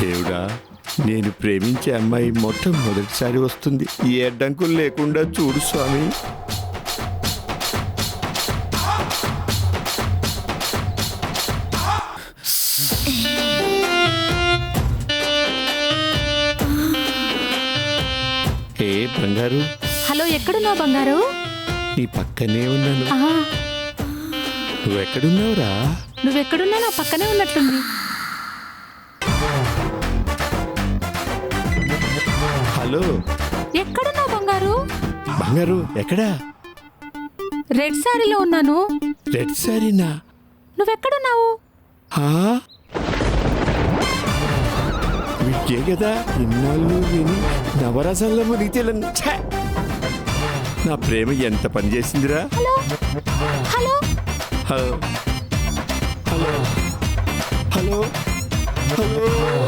దేవుడా, నేను ప్రేమించే అమ్మాయి మొట్టమొదటిసారి వస్తుంది. ఈ అడ్డంకులు లేకుండా చూడు స్వామి. ఏ బంగారు, హలో, ఎక్కడున్నావు బంగారు? నీ పక్కనే ఉన్నాను. ఆహా, నువ్వెక్కడున్నావురా? నువ్వెక్కడున్నా నా పక్కనే ఉన్నట్లుంది. హలో ఎక్కడున్నావు బంగారు? బంగారు, ఎక్కడా? రెడ్ సారీలో ఉన్నాను. రెడ్ సారీనా? నువ్వెక్కడున్నావు? వీకే కదా ఇన్నాళ్ళు విని నవరసాల్లో మునిగితేలను. నా ప్రేమ ఎంత పనిచేసిందిరా. Hello hello hello hello hello hello.